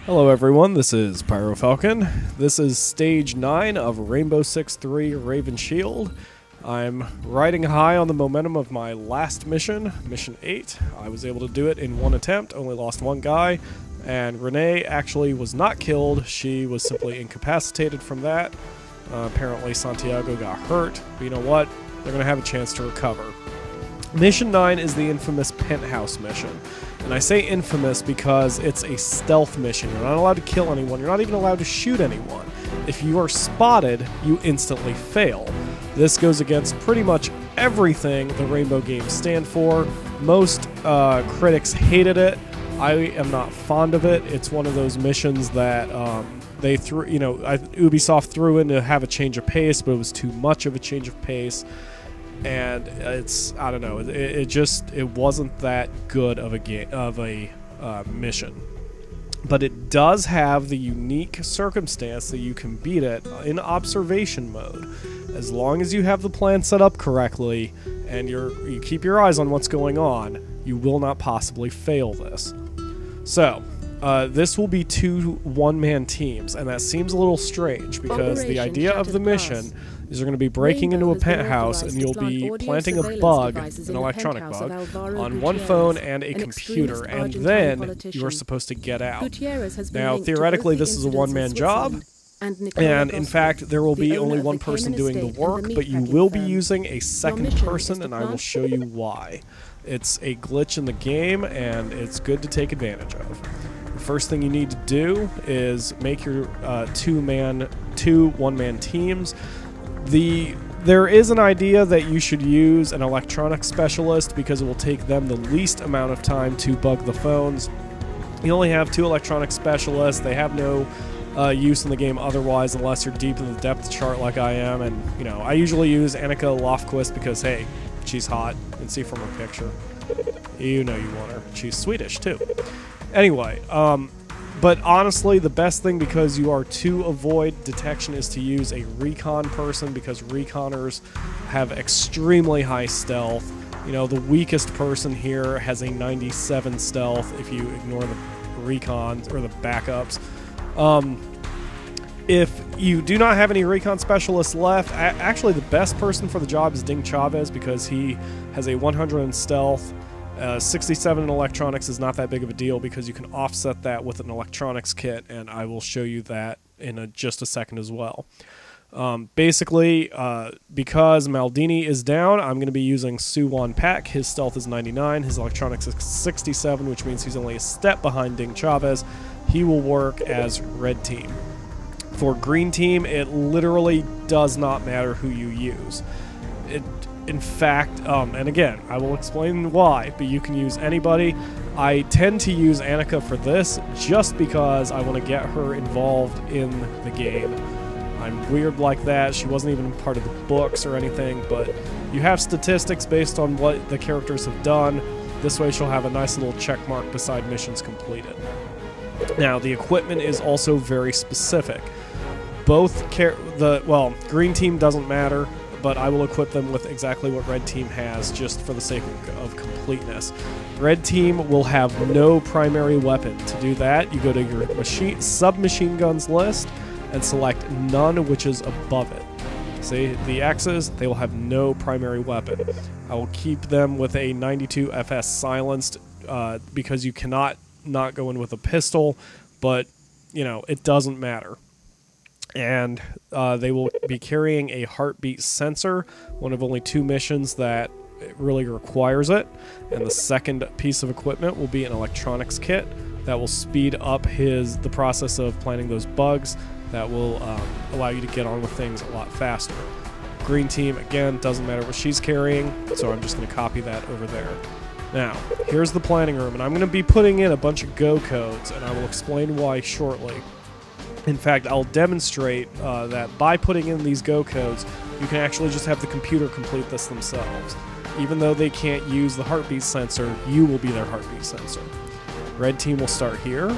Hello everyone, this is PyroFalkon. This is Stage 9 of Rainbow Six 3 RavenShield. I'm riding high on the momentum of my last mission, Mission 8. I was able to do it in one attempt, only lost one guy, and Renee actually was not killed. She was simply incapacitated from that. Apparently Santiago got hurt, but you know what? They're going to have a chance to recover. Mission 9 is the infamous Penthouse mission. And I say infamous because it's a stealth mission. You're not allowed to kill anyone. You're not even allowed to shoot anyone. If you are spotted, you instantly fail. This goes against pretty much everything the Rainbow games stand for. Most critics hated it. I am not fond of it. It's one of those missions that they threw, Ubisoft threw in to have a change of pace, but it was too much of a change of pace. And I don't know, it wasn't that good of a mission. But it does have the unique circumstance that you can beat it in observation mode. As long as you have the plan set up correctly and you keep your eyes on what's going on, you will not possibly fail this. So, this will be 2 one-man teams, and that seems a little strange because the idea of the mission is you're going to be breaking into a penthouse and you'll be planting a bug, an electronic bug, on one phone and a computer, and then you're supposed to get out. Now, theoretically, this is a one-man job, and in fact, there will be only one person doing the work, but you will be using a second person, and I will show you why. It's a glitch in the game, and it's good to take advantage of. The first thing you need to do is make your 2 one-man teams. There is an idea that you should use an electronic specialist because it will take them the least amount of time to bug the phones. You only have 2 electronic specialists. They have no use in the game otherwise unless you're deep in the depth chart like I am. And, I usually use Annika Lofquist because, hey, she's hot. You can see from her picture. You know you want her. She's Swedish, too. Anyway, but honestly, the best thing, because you are to avoid detection, is to use a recon person, because reconers have extremely high stealth. The weakest person here has a 97 stealth if you ignore the recons or the backups. If you do not have any recon specialists left, actually the best person for the job is Ding Chavez, because he has a 100 in stealth. 67 in electronics is not that big of a deal because you can offset that with an electronics kit, and I will show you that in just a second as well. Basically, because Maldini is down, I'm going to be using Suwon Pak. His stealth is 99, his electronics is 67, which means he's only a step behind Ding Chavez. He will work as red team. For green team, it literally does not matter who you use. In fact, and again, I will explain why, but you can use anybody. I tend to use Annika for this just because I want to get her involved in the game. I'm weird like that. She wasn't even part of the books or anything, but you have statistics based on what the characters have done. This way she'll have a nice little check mark beside missions completed. Now, the equipment is also very specific. Green team doesn't matter, but I will equip them with exactly what red team has just for the sake of completeness. Red team will have no primary weapon. To do that, you go to your submachine guns list and select none, which is above it. See, the X's, they will have no primary weapon. I will keep them with a 92 FS silenced because you cannot not go in with a pistol, but, it doesn't matter. And they will be carrying a heartbeat sensor, one of only 2 missions that really requires it. And the second piece of equipment will be an electronics kit that will speed up the process of planting those bugs. That will allow you to get on with things a lot faster. Green team, again, doesn't matter what she's carrying, so I'm just going to copy that over there. Now, here's the planning room, and I'm going to be putting in a bunch of go codes, and I will explain why shortly. In fact, I'll demonstrate that by putting in these go codes, you can actually just have the computer complete this themselves. Even though they can't use the heartbeat sensor, you will be their heartbeat sensor. Red team will start here.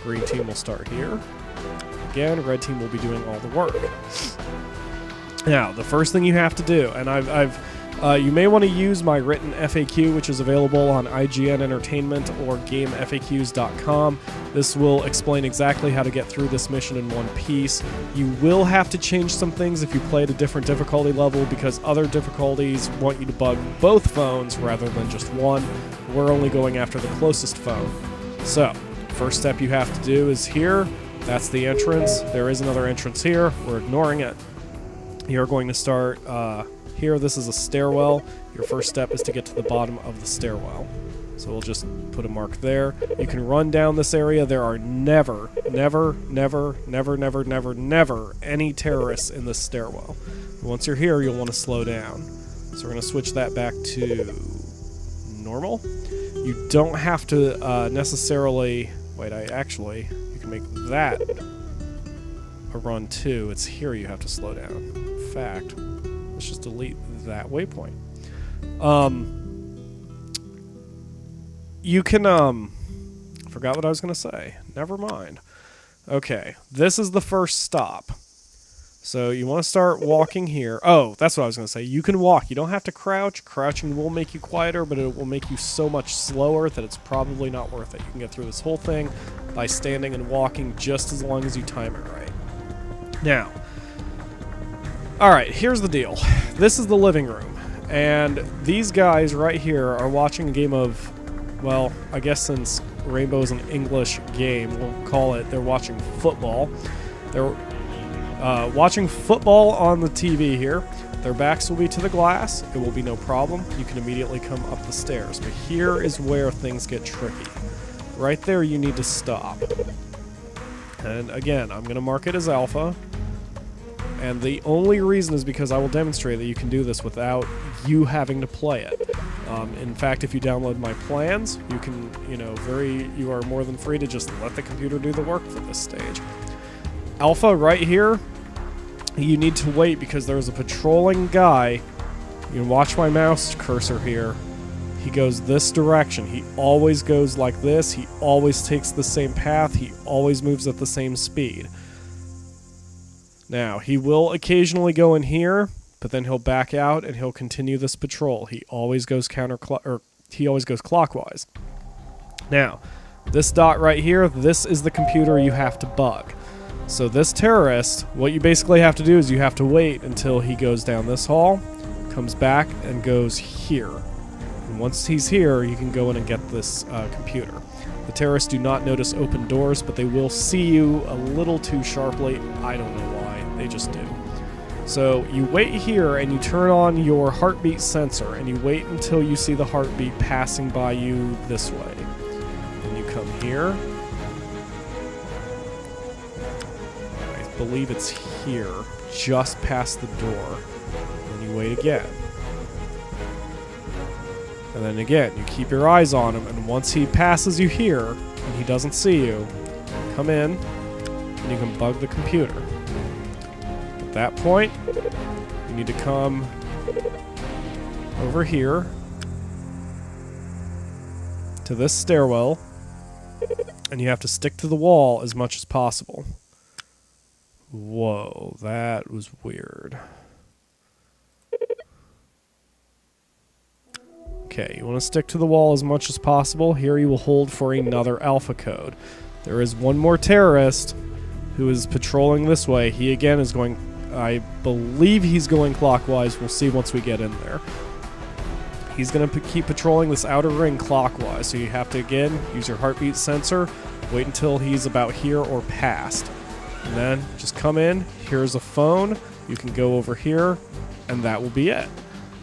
Green team will start here. Again, red team will be doing all the work. Now, the first thing you have to do, and you may want to use my written FAQ, which is available on IGN Entertainment or GameFAQs.com. This will explain exactly how to get through this mission in one piece. You will have to change some things if you play at a different difficulty level, because other difficulties want you to bug both phones rather than just one. We're only going after the closest phone. So, first step you have to do is here. That's the entrance. There is another entrance here. We're ignoring it. You're going to start here. This is a stairwell. Your first step is to get to the bottom of the stairwell. So we'll just put a mark there. You can run down this area. There are never any terrorists in this stairwell. Once you're here, you'll want to slow down. So we're going to switch that back to normal. You don't have to necessarily... Wait, you can make that a run too. It's here you have to slow down. In fact, let's just delete that waypoint. You can, forgot what I was going to say. Never mind. Okay, this is the first stop. So you want to start walking here. Oh, that's what I was going to say. You can walk. You don't have to crouch. Crouching will make you quieter, but it will make you so much slower that it's probably not worth it. You can get through this whole thing by standing and walking just as long as you time it right. Now, alright, here's the deal. This is the living room, and these guys right here are watching a game of, well, I guess since Rainbow is an English game, we'll call it, they're watching football. They're watching football on the TV here. Their backs will be to the glass. It will be no problem. You can immediately come up the stairs. But here is where things get tricky. Right there, you need to stop. And again, I'm going to mark it as alpha. And the only reason is because I will demonstrate that you can do this without you having to play it. In fact, if you download my plans, you can, you are more than free to just let the computer do the work for this stage. Alpha, right here, you need to wait because there's a patrolling guy. You can watch my mouse cursor here. He goes this direction. He always goes like this. He always takes the same path. He always moves at the same speed. Now, he will occasionally go in here, but then he'll back out and he'll continue this patrol. He always goes clockwise. Now, this dot right here, this is the computer you have to bug. So this terrorist, what you basically have to do is you have to wait until he goes down this hall, comes back, and goes here. And once he's here, you can go in and get this computer. The terrorists do not notice open doors, but they will see you a little too sharply. I don't know why. They just do. So you wait here, and you turn on your heartbeat sensor, and you wait until you see the heartbeat passing by you this way. Then you come here. I believe it's here, just past the door. And you wait again. And then again, you keep your eyes on him, and once he passes you here, and he doesn't see you, come in, and you can bug the computer. At that point, you need to come over here to this stairwell, and you have to stick to the wall as much as possible. Whoa, that was weird. Okay, you want to stick to the wall as much as possible. Here you will hold for another alpha code. There is one more terrorist who is patrolling this way. He again is going, I believe he's going clockwise. We'll see once we get in there. He's going to keep patrolling this outer ring clockwise. So you have to, again, use your heartbeat sensor. Wait until he's about here or past. And then just come in. Here's a phone. You can go over here, and that will be it.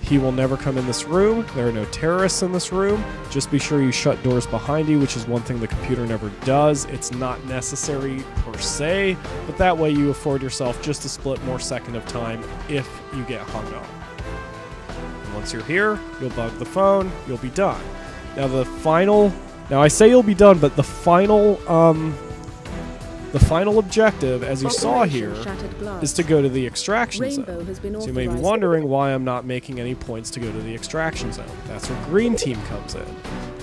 He will never come in this room. There are no terrorists in this room. Just be sure you shut doors behind you, which is one thing the computer never does. It's not necessary per se, but that way you afford yourself just a split more second of time if you get hung up. Once you're here, you'll bug the phone, you'll be done. Now I say you'll be done, but the final objective, as you saw here, is to go to the extraction zone. So you may be wondering why I'm not making any points to go to the extraction zone. That's where Green Team comes in.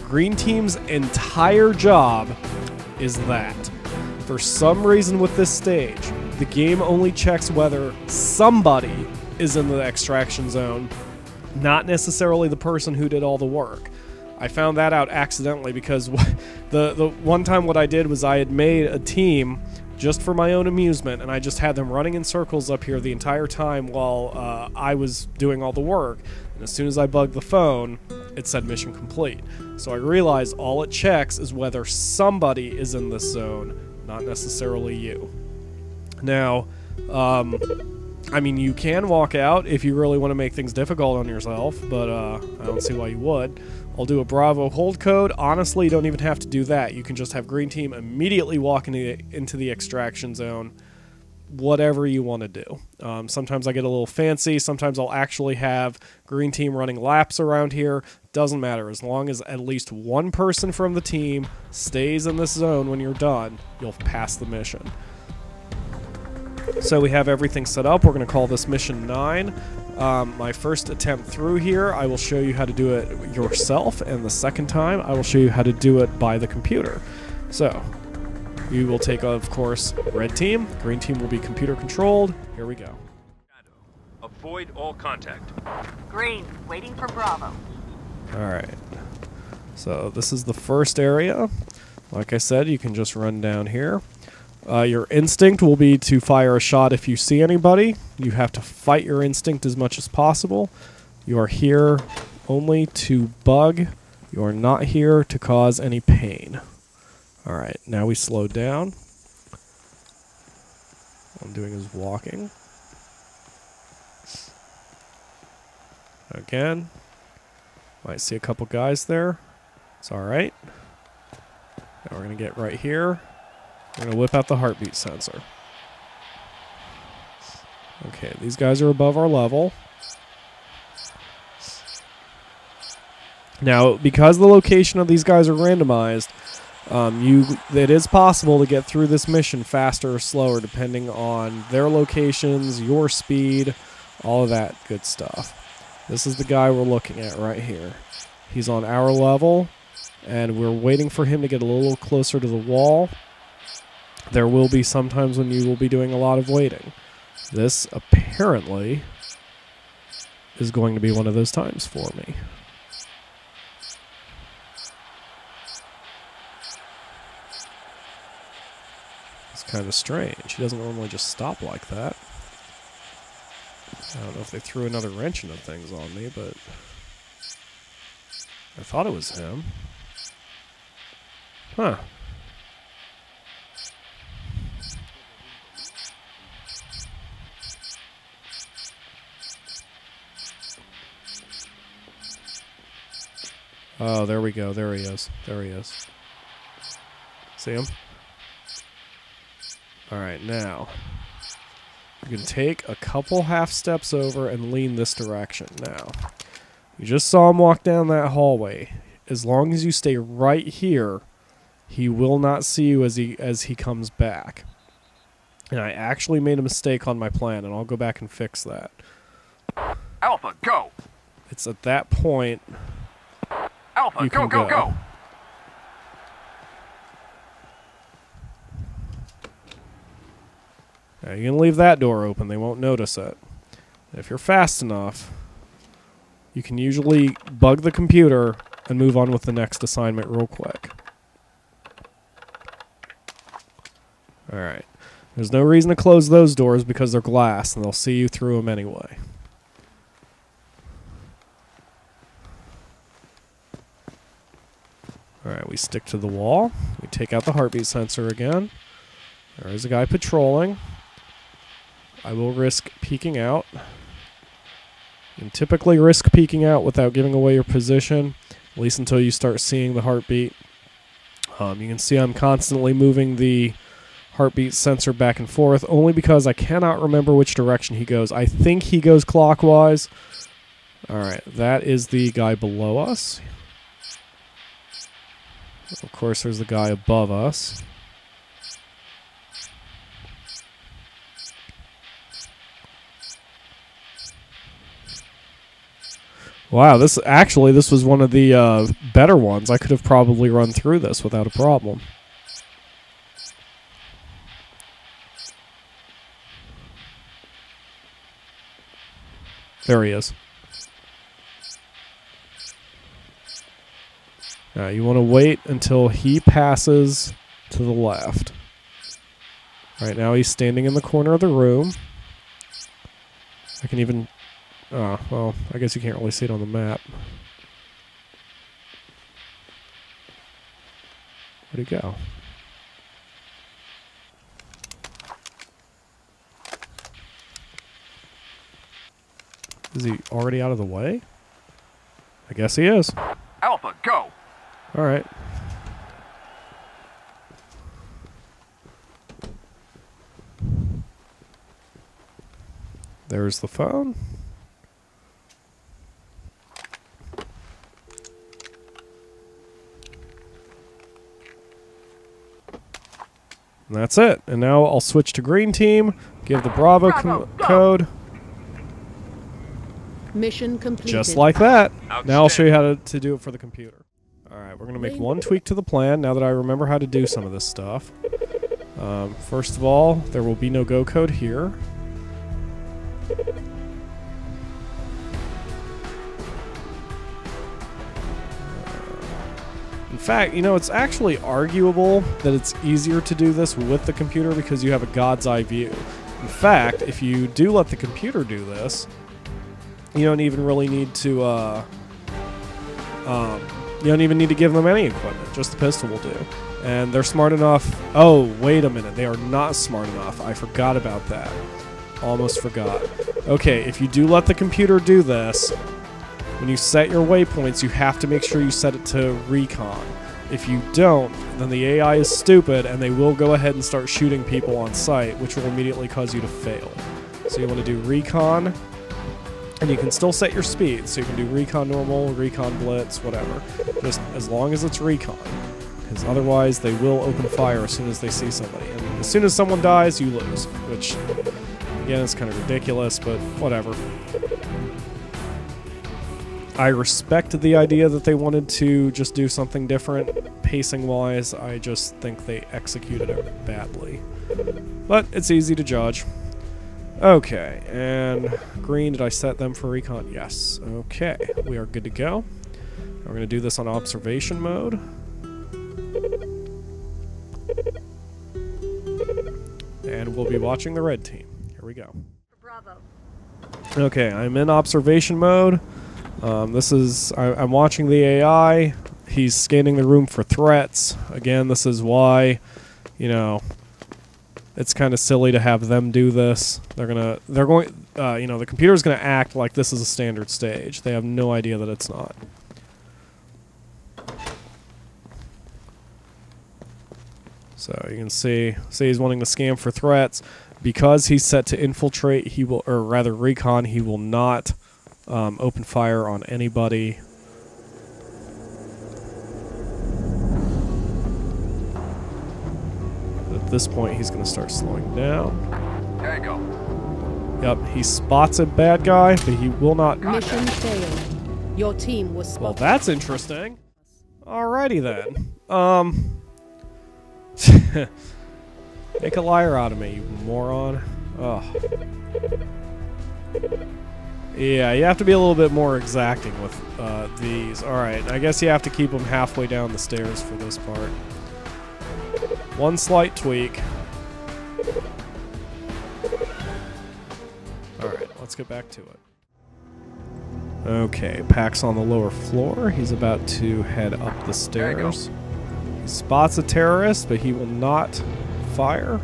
Green Team's entire job is that. For some reason with this stage, the game only checks whether somebody is in the extraction zone, not necessarily the person who did all the work. I found that out accidentally because the one time what I did was I had made a team just for my own amusement, and I just had them running in circles up here the entire time while I was doing all the work. And as soon as I bugged the phone, it said mission complete. So I realized all it checks is whether somebody is in this zone, not necessarily you. Now, I mean, you can walk out if you really want to make things difficult on yourself, but I don't see why you would. I'll do a Bravo hold code. Honestly, you don't even have to do that. You can just have green team immediately walk into the extraction zone, whatever you want to do. Sometimes I get a little fancy. Sometimes I'll actually have green team running laps around here. Doesn't matter. As long as at least one person from the team stays in this zone when you're done, you'll pass the mission. So we have everything set up. We're going to call this mission 9. My first attempt through here, I will show you how to do it yourself, and the second time, I will show you how to do it by the computer. So, you will take, of course, red team. Green team will be computer controlled. Here we go. Avoid all contact. Green, waiting for Bravo. Alright. So, this is the first area. Like I said, you can just run down here. Your instinct will be to fire a shot if you see anybody. You have to fight your instinct as much as possible. You are here only to bug. You are not here to cause any pain. Alright, now we slow down. All I'm doing is walking. Again. Might see a couple guys there. It's alright. Now we're going to get right here. We're going to whip out the heartbeat sensor. Okay, these guys are above our level. Now, because the location of these guys are randomized, it is possible to get through this mission faster or slower depending on their locations, your speed, all of that good stuff. This is the guy we're looking at right here. He's on our level, and we're waiting for him to get a little closer to the wall. There will be some times when you will be doing a lot of waiting. This, apparently, is going to be one of those times for me. It's kind of strange. He doesn't normally just stop like that. I don't know if they threw another wrench into things on me, but I thought it was him. Huh. Oh, there we go. There he is. There he is. See him? Alright, now. You can take a couple half steps over and lean this direction. Now, you just saw him walk down that hallway. As long as you stay right here, he will not see you as he comes back. And I actually made a mistake on my plan, and I'll go back and fix that. Alpha, go! It's at that point... Alpha, go, go, go! Now you can leave that door open. They won't notice it. If you're fast enough, you can usually bug the computer and move on with the next assignment real quick. Alright. There's no reason to close those doors because they're glass and they'll see you through them anyway. Alright, we stick to the wall. We take out the heartbeat sensor again. There is a guy patrolling. I will risk peeking out. You can typically risk peeking out without giving away your position, at least until you start seeing the heartbeat. You can see I'm constantly moving the heartbeat sensor back and forth, only because I cannot remember which direction he goes. I think he goes clockwise. Alright, that is the guy below us. Of course, there's the guy above us. Wow, this was one of the better ones. I could have probably run through this without a problem. There he is. You want to wait until he passes to the left. Right now he's standing in the corner of the room. I can even... well, I guess you can't really see it on the map. Where'd he go? Is he already out of the way? I guess he is. Alpha, go! Alright. There's the phone. And that's it. And now I'll switch to green team, give the Bravo code. Mission completed. Just like that. Now I'll show you how to do it for the computer. Alright, we're going to make one tweak to the plan now that I remember how to do some of this stuff. First of all, there will be no go code here. In fact, you know, it's actually arguable that it's easier to do this with the computer because you have a God's eye view. In fact, if you do let the computer do this, you don't even really need to, you don't even need to give them any equipment. Just the pistol will do. And they're smart enough. Oh, wait a minute. They are not smart enough. I forgot about that. Almost forgot. Okay, if you do let the computer do this, when you set your waypoints, you have to make sure you set it to recon. If you don't, then the AI is stupid and they will go ahead and start shooting people on sight, which will immediately cause you to fail. So you want to do recon, and you can still set your speed. So you can do recon normal, recon blitz, whatever. Just as long as it's recon. Because otherwise they will open fire as soon as they see somebody. And as soon as someone dies, you lose. Which, again, is kind of ridiculous, but whatever. I respect the idea that they wanted to just do something different, pacing-wise. I just think they executed it badly. But it's easy to judge. Okay, and green, did I set them for recon? Yes. Okay, we are good to go. We're going to do this on observation mode. And we'll be watching the red team. Here we go. Bravo. Okay, I'm in observation mode. I'm watching the AI. He's scanning the room for threats. Again, this is why, you know, it's kind of silly to have them do this. You know, the computer's gonna act like this is a standard stage. They have no idea that it's not. So you can see he's wanting to scan for threats. Because he's set to infiltrate, he will, or rather recon, he will not open fire on anybody. At this point, he's going to start slowing down. There you go. Yep, he spots a bad guy, but he will not. Mission failed. Your team was spotted. Well, that's interesting. Alrighty then. Make a liar out of me, you moron. Ugh. Yeah, you have to be a little bit more exacting with these. Alright, I guess you have to keep them halfway down the stairs for this part. One slight tweak. Alright, let's get back to it. Okay, Pack's on the lower floor. He's about to head up the stairs. He spots a terrorist, but he will not fire.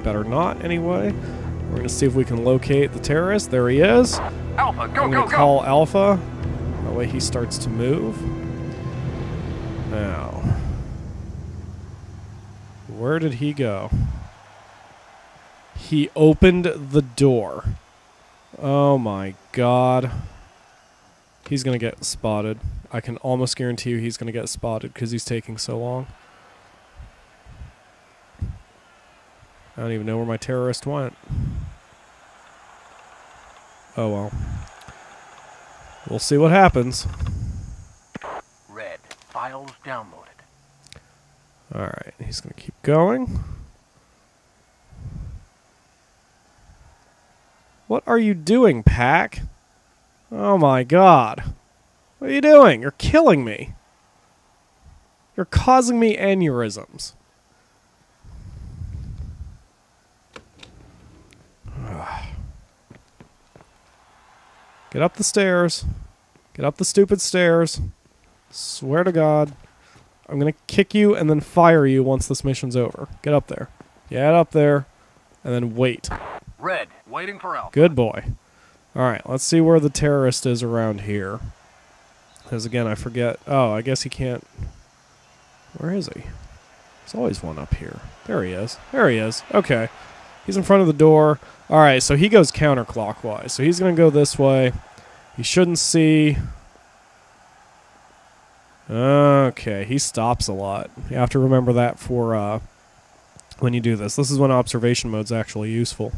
Better not, anyway. We're going to see if we can locate the terrorist. There he is. Alpha, go, I'm go, going to go! call Alpha. That way he starts to move. Now, where did he go? He opened the door. Oh my god. He's going to get spotted. I can almost guarantee you he's going to get spotted because he's taking so long. I don't even know where my terrorist went. Oh well. We'll see what happens. Red. Files downloaded. Alright, he's going to keep going. What are you doing, Pack? Oh my god. What are you doing? You're killing me. You're causing me aneurysms. Get up the stairs. Get up the stupid stairs. Swear to God. I'm going to kick you and then fire you once this mission's over. Get up there. Get up there. And then wait. Red, waiting for Alpha. Good boy. Alright, let's see where the terrorist is around here. Because again, I forget. Oh, I guess he can't. Where is he? There's always one up here. There he is. There he is. Okay. He's in front of the door. Alright, so he goes counterclockwise. So he's going to go this way. He shouldn't see. Okay, he stops a lot. You have to remember that for when you do this. This is when observation mode's actually useful.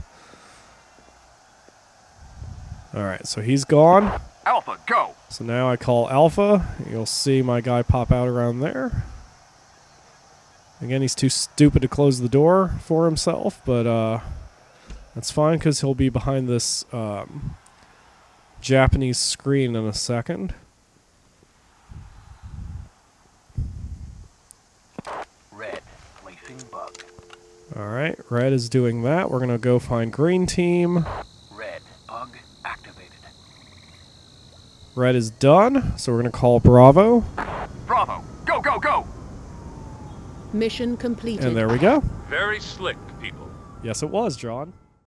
Alright, so he's gone. Alpha, go! So now I call Alpha. You'll see my guy pop out around there. Again, he's too stupid to close the door for himself, but that's fine because he'll be behind this Japanese screen in a second. Red, placing bug. Alright, Red is doing that. We're going to go find Green Team. Red, bug activated. Red is done, so we're going to call Bravo. Bravo, go, go, go! Mission completed. And there we go. Very slick, people. Yes, it was, John.